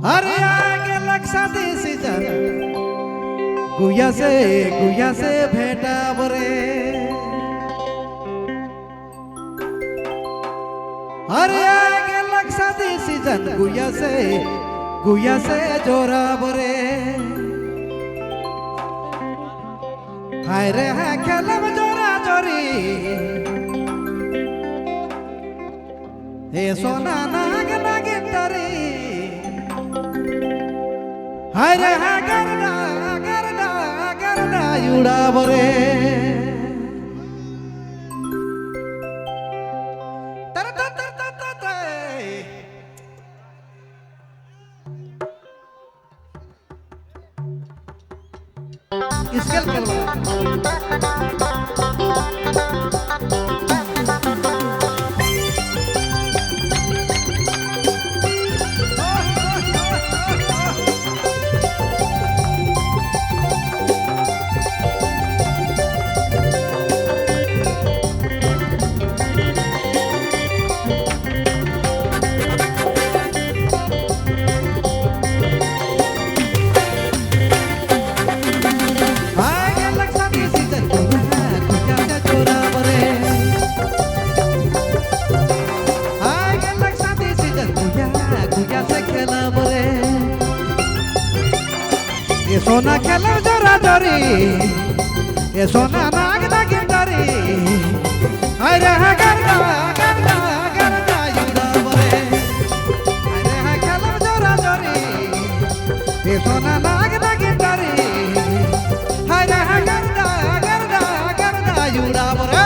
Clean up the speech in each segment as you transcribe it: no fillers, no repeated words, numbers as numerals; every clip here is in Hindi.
अरे आगे लक्षा देसी जन गुया से भेटा बरे अरे आगे लक्षा देसी जन गुया से जोरा बरे हाय रे हाय खेलब जोरा जोरी हे सोना नाग नागिन हाय रे हाय करना युड़ा बरे तर तर तर तर तर स्केल सोना खेलो जोरा जोरी ये सोना नाग नागिन डरी अरे हा करना युदा बरे अरे हा खेलो जोरा जोरी ये सोना नाग नागिन डरी अरे हा करना युदा बरे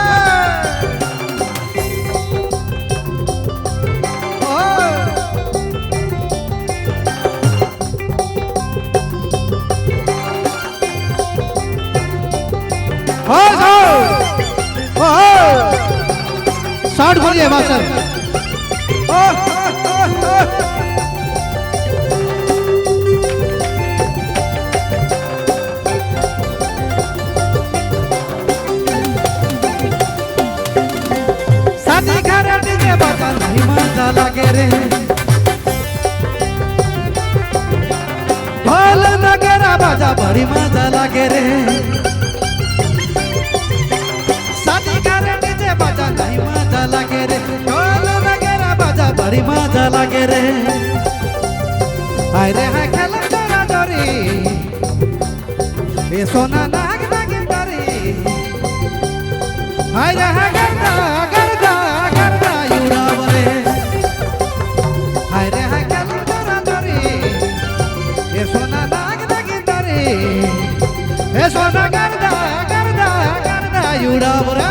साउंड खोलिए मास्टर शादी घर डीजे बजा नहीं मजा लगे रे ढोल नगेरा बजा बड़ी मजा लगे रे बजा नहीं मजा लगे रे ढोल वगैरह बजा बड़ी मजा लगे रे हाय रे हाय खेलो जोरा जोरी ये सोना नाग नागिन डरी हाय रे हाय करना युड़ा बरे हाय रे हाय खेलो जोरा जोरी ये सोना नाग नागिन डरी ये सोना करना युड़ा बरे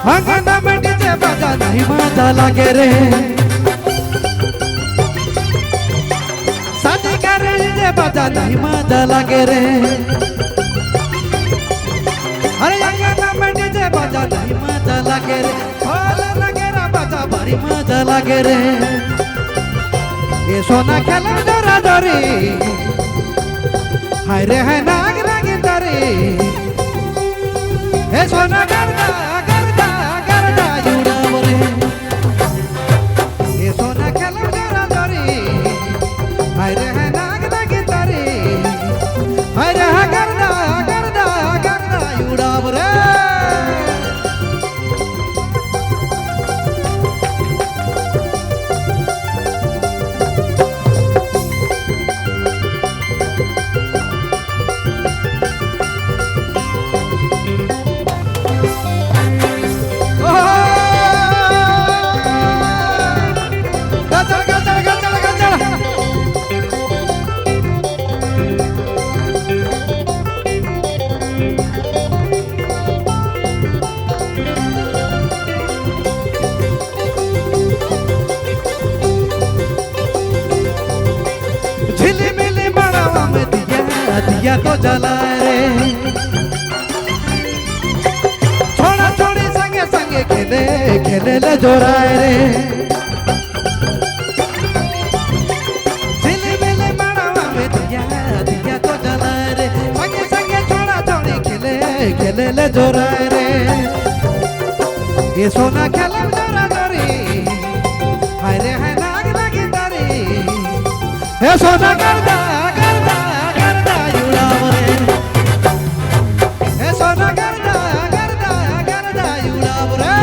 अंगना में डीजे बजा नहीं मजा लगे रे शादी करे डीजे बजा नहीं मजा लगे रे अरे अंगना में डीजे बजा नहीं मजा लगे रे ढोल वगैरह बजा बड़ी मजा लगे रे ये सोना खेलो जोरा जोरी हाय रे हाय नाग नागिन डरी ये सोना करना युड़ा बरे ये सोना खेलो जोरा जोरी हाय रे हाय नाग नागिन डरी हाय रे हाय करना युड़ा बरे दिया तो जलाए रे छोड़ा छोड़ी संगे संगे खेले खेले ले जोराए रे झिलमिल मड़वा में दिया दिया तो जलाए रे संगे संगे छोड़ा छोड़ी खेले खेले ले जोराए रे ये सोना खेला जोरा जोरी हाय रे हाय नाग नागी तारी ये सोना करदा करदा करदा युड़ाव रे ये सोना करदा करदा करदा युड़ाव रे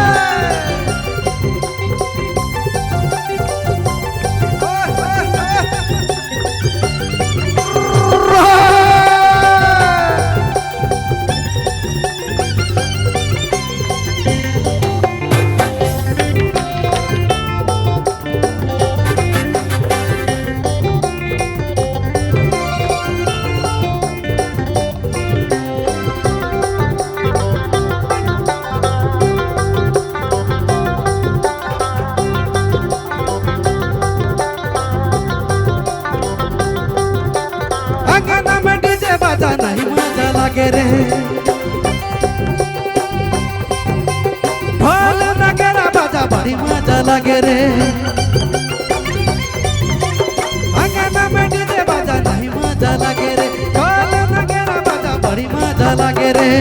बाजा नहीं मजा लगे रे ढोल नगरा बाजा बड़ी मजा लगे रे अंगना में डीजे बाजा नहीं मजा लगे रे ढोल नगरा बाजा बड़ी मजा लगे रे